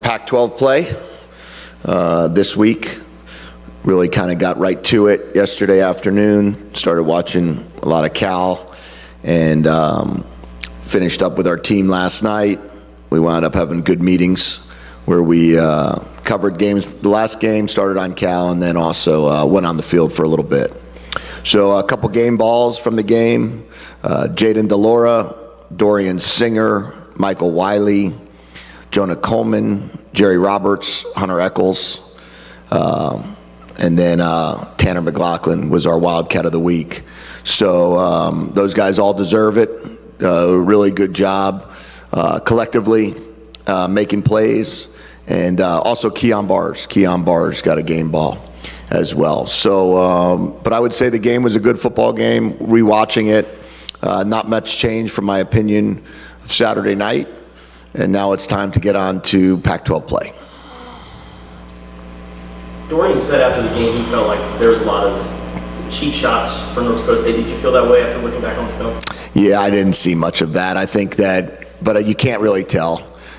Pac-12 play this week. Really kind of got right to it yesterday afternoon. Started watching a lot of Cal and finished up with our team last night. We wound up having good meetings where we covered games. The last game started on Cal and then also went on the field for a little bit. So a couple game balls from the game. Jaden DeLaura, Dorian Singer, Michael Wiley, Jonah Coleman, Jerry Roberts, Hunter Eccles, and then Tanner McLaughlin was our Wildcat of the week. So those guys all deserve it. Really good job collectively making plays. And also Keon Bars. Keon Bars got a game ball as well. So, but I would say the game was a good football game. Rewatching it, not much change from my opinion of Saturday night. And now it's time to get on to Pac-12 play. Dorian said after the game he felt like there was a lot of cheap shots from North Dakota State. Did you feel that way after looking back on the film? Yeah, I didn't see much of that. I think that, but you can't really tell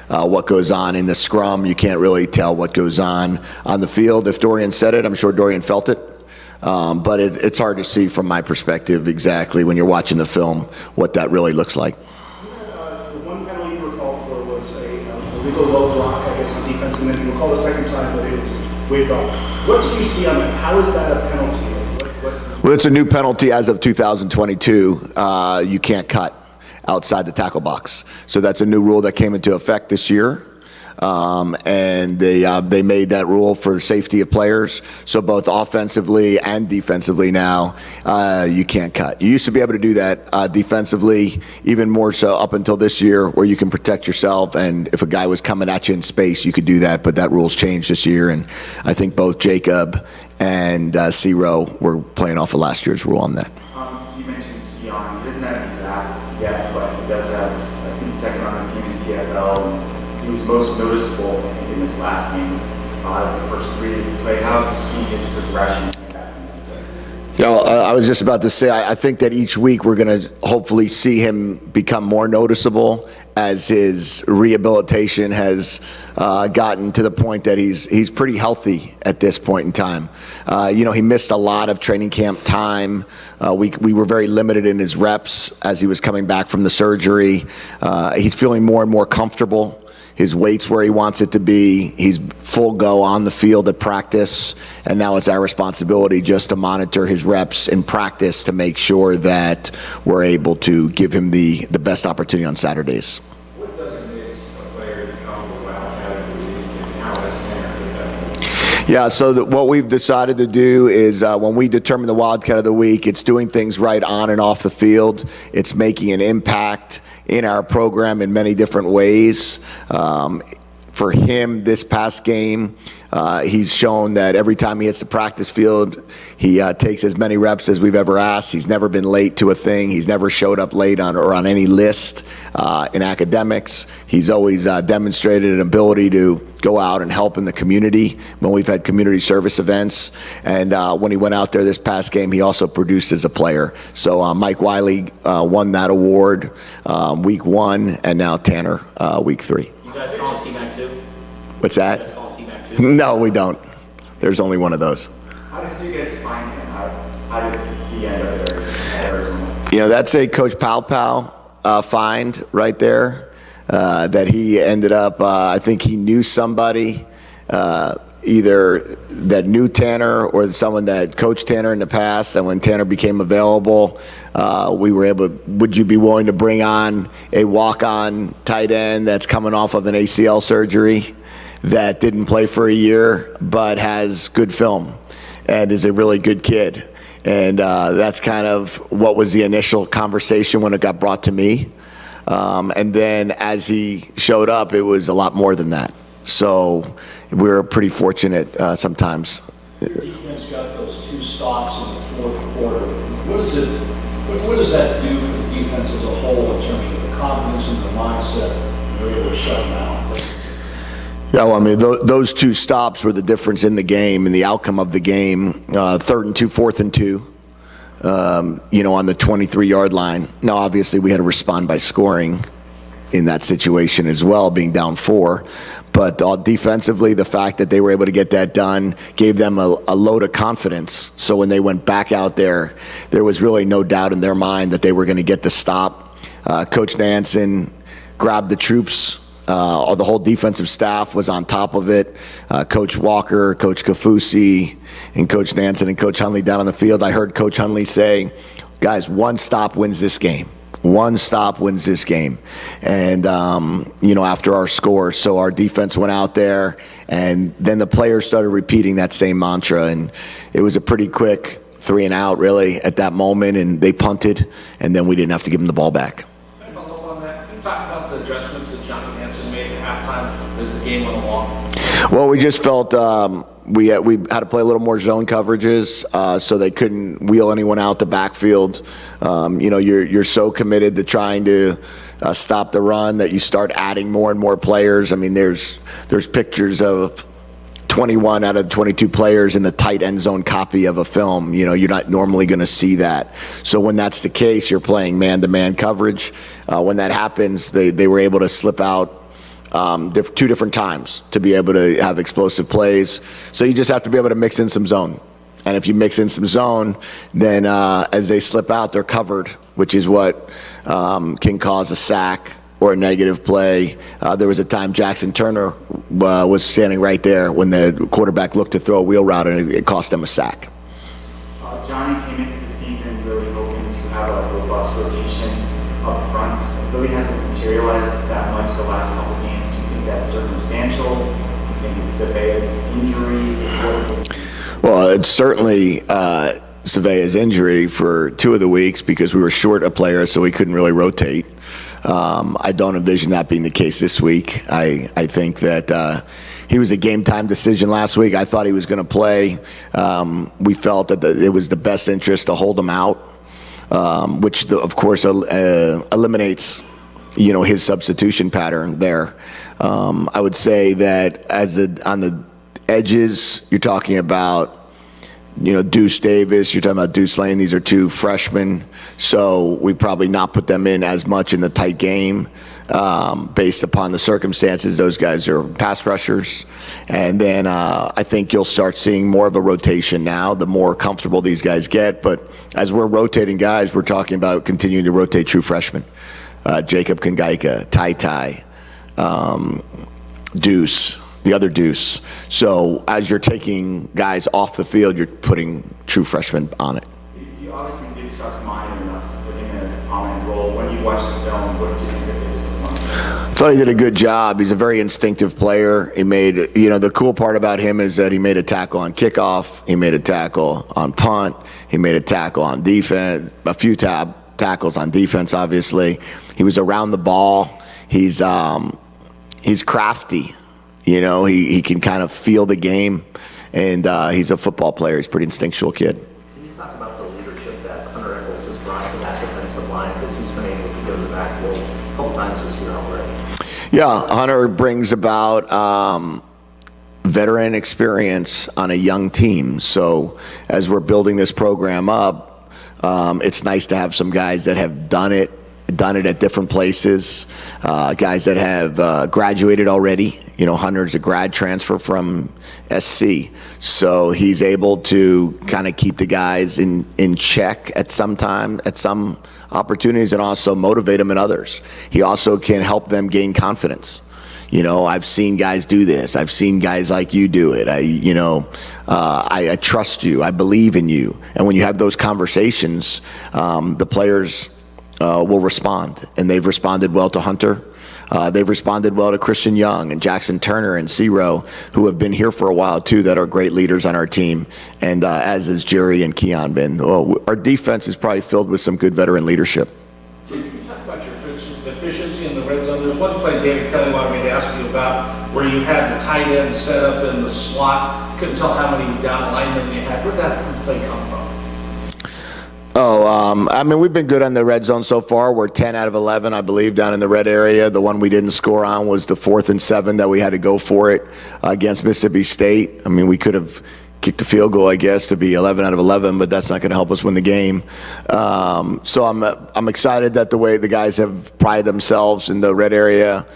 what goes on in the scrum. You can't really tell what goes on the field. If Dorian said it, I'm sure Dorian felt it. But it's hard to see from my perspective exactly when you're watching the film what that really looks like. The one penalty you were called for was a legal low block, I guess, on defense, and then you were called a second time, but it was waved off. What did you see on that? How is that a penalty? Well, it's a new penalty as of 2022. You can't cut outside the tackle box. So that's a new rule that came into effect this year. And they made that rule for safety of players. So both offensively and defensively now, you can't cut. You used to be able to do that defensively, even more so up until this year, where you can protect yourself. And if a guy was coming at you in space, you could do that. But that rule's changed this year. And I think both Jacob and C-Row were playing off of last year's rule on that. So you mentioned Keon. He doesn't have any stats yet, but he does have, I think, second on the team in TFL. He was most noticeable, I think, in this last game. The first three to play. How have you seen his progression? I was just about to say, I think that each week we're going to hopefully see him become more noticeable as his rehabilitation has gotten to the point that he's pretty healthy at this point in time. He missed a lot of training camp time. We were very limited in his reps as he was coming back from the surgery. He's feeling more and more comfortable. His weight's where he wants it to be. He's full go on the field at practice. And now it's our responsibility just to monitor his reps in practice to make sure that we're able to give him the best opportunity on Saturdays. What designates a player to become a Wildcat of the league, and how has Tanner fit that? Yeah, so what we've decided to do is when we determine the Wildcat of the Week, it's doing things right on and off the field. It's making an impact in our program in many different ways. For him, this past game, he's shown that every time he hits the practice field, he takes as many reps as we've ever asked. He's never been late to a thing. He's never showed up late on any list in academics. He's always demonstrated an ability to go out and help in the community when we've had community service events. And when he went out there this past game, he also produced as a player. So Mike Wiley won that award week 1, and now Tanner week 3. You guys call him T-Mac too? What's that? You guys call him T-Mac too? No, we don't. There's only one of those. How did you guys find him? How did he end up there? That's a Coach Pow find right there. That he ended up, I think he knew somebody, either that knew Tanner or someone that coached Tanner in the past. And when Tanner became available, we were able, would you be willing to bring on a walk-on tight end that's coming off of an ACL surgery that didn't play for a year but has good film and is a really good kid? And that's kind of what was the initial conversation when it got brought to me. And then as he showed up, it was a lot more than that. So we're pretty fortunate sometimes. The defense got those 2 stops in the fourth quarter. What does that do for the defense as a whole in terms of the confidence and the mindset you're able to shut them out? Yeah, well, I mean, those 2 stops were the difference in the game and the outcome of the game. 3rd and 2, 4th and 2. On the 23-yard line. Now, obviously, we had to respond by scoring in that situation as well, being down 4. But defensively, the fact that they were able to get that done gave them a load of confidence. So when they went back out there was really no doubt in their mind that they were going to get the stop. Coach Nansen grabbed the troops. The whole defensive staff was on top of it. Coach Walker, Coach Kafusi, and Coach Nansen and Coach Hunley down on the field. I heard Coach Hunley say, guys, one stop wins this game. One stop wins this game. And, after our score. So our defense went out there, and then the players started repeating that same mantra. And it was a pretty quick 3 and out, really, at that moment. And they punted, and then we didn't have to give them the ball back. Can I follow up on that? Can you talk about the adjustments that Johnny Hansen made at halftime as the game went along? Well, we just felt we had to play a little more zone coverages, so they couldn't wheel anyone out the backfield. You're so committed to trying to stop the run that you start adding more and more players. I mean, there's pictures of 21 out of 22 players in the tight end zone copy of a film. You're not normally going to see that. So when that's the case, you're playing man-to-man coverage. When that happens, they were able to slip out 2 different times to be able to have explosive plays. So you just have to be able to mix in some zone. And if you mix in some zone, then as they slip out, they're covered, which is what can cause a sack or a negative play. There was a time Jackson Turner was standing right there when the quarterback looked to throw a wheel route, and it cost them a sack. Johnny came into the season really hoping to have a robust rotation up front. It really hasn't materialized that much the last couple games. Do you think that's circumstantial? Do you think it's Savea's injury? Well, it's certainly Savea's injury for 2 of the weeks because we were short a player, so we couldn't really rotate. I don't envision that being the case this week. I think that he was a game-time decision last week. I thought he was going to play. We felt that it was the best interest to hold him out, which, of course, eliminates his substitution pattern there. I would say that on the edges, you're talking about Deuce Davis, you're talking about Deuce Lane. These are 2 freshmen, so we probably not put them in as much in the tight game based upon the circumstances. Those guys are pass rushers. And then I think you'll start seeing more of a rotation now, the more comfortable these guys get. But as we're rotating guys, we're talking about continuing to rotate true freshmen. Jacob Kangaika, Ty, Deuce, the other Deuce. So as you're taking guys off the field, you're putting true freshmen on it. You obviously did trust Meyer enough to put him in a prominent role. When you watched the film, what did you think of his performance? I thought he did a good job. He's a very instinctive player. He made, the cool part about him is that he made a tackle on kickoff. He made a tackle on punt. He made a tackle on defense, a few tackles on defense, obviously. He was around the ball. He's crafty. He can kind of feel the game, and he's a football player. He's a pretty instinctual kid. Can you talk about the leadership that Hunter Echols has brought to that defensive line, because he's been able to go to the backfield a couple times this year already? Yeah, Hunter brings about veteran experience on a young team. So as we're building this program up, it's nice to have some guys that have done it at different places, guys that have graduated already. Hunter's a grad transfer from SC, so he's able to kind of keep the guys in check at some opportunities, and also motivate them in others. He also can help them gain confidence. I've seen guys do this. I've seen guys like you do it. I trust you. I believe in you. And when you have those conversations, the players will respond, and they've responded well to Hunter. They've responded well to Christian Young and Jackson Turner and Ciro, who have been here for a while too, that are great leaders on our team, and as is Jerry and Keon been. Our defense is probably filled with some good veteran leadership. Can you talk about your efficiency in the red zone? There's one play David Kelly wanted me to ask you about where you had the tight end set up in the slot. Couldn't tell how many down linemen you had. Where'd that play come from? We've been good on the red zone so far. We're 10 out of 11, I believe, down in the red area. The one we didn't score on was the 4th and 7 that we had to go for it against Mississippi State. We could have kicked a field goal, I guess, to be 11 out of 11, but that's not going to help us win the game. So I'm excited that the way the guys have prided themselves in the red area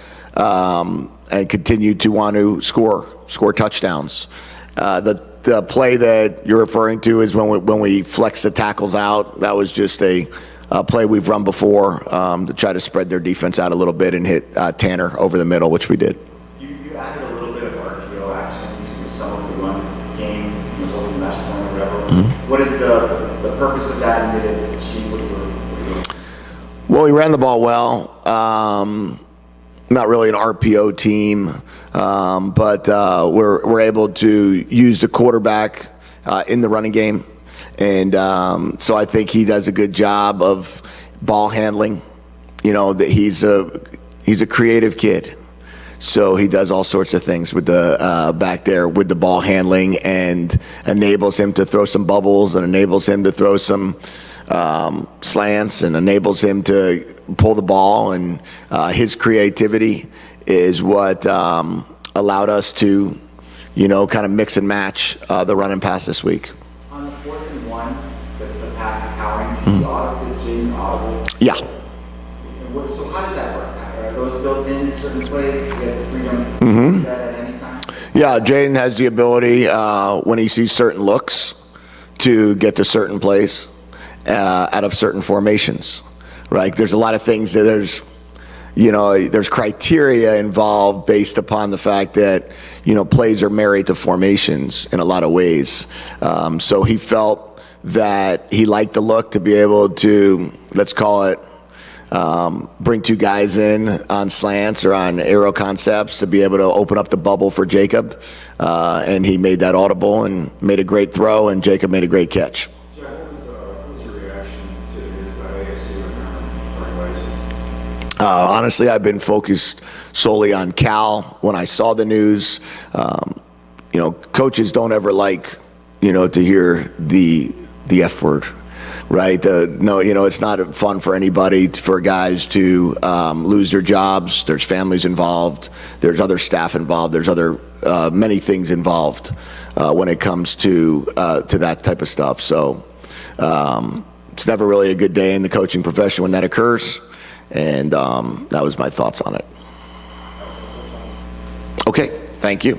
and continue to want to score touchdowns. The play that you're referring to is when we flex the tackles out. That was just a play we've run before to try to spread their defense out a little bit and hit Tanner over the middle, which we did. You added a little bit of RPO action to some of the run game, holding mesh point or whatever. Mm-hmm. What is the purpose of that, and did it achieve what you were doing? Well, we ran the ball well. Not really an RPO team, but we're able to use the quarterback in the running game. And so I think he does a good job of ball handling. You know, that he's a creative kid. So he does all sorts of things with the back there with the ball handling, and enables him to throw some bubbles, and enables him to throw some slants, and enables him to pull the ball. And his creativity is what allowed us to, kind of mix and match the run and pass this week. On the 4th and 1, the pass to Cowling, did Jaden audible? Yeah. So how does that work? Are those built into certain plays? Does he have the freedom to do that at any time? Yeah, Jaden has the ability when he sees certain looks to get to certain plays out of certain formations, right? There's a lot of things that there's criteria involved based upon the fact that, plays are married to formations in a lot of ways. So he felt that he liked the look to be able to, let's call it, bring two guys in on slants or on aero concepts to be able to open up the bubble for Jacob. And he made that audible and made a great throw, and Jacob made a great catch. Jedd, what was your reaction to his ASU and Bison? Honestly, I've been focused solely on Cal. When I saw the news, coaches don't ever like, to hear the F word. Right? It's not fun for anybody, for guys to lose their jobs. There's families involved. There's other staff involved. There's other many things involved when it comes to that type of stuff. So it's never really a good day in the coaching profession when that occurs. And that was my thoughts on it. Okay, thank you.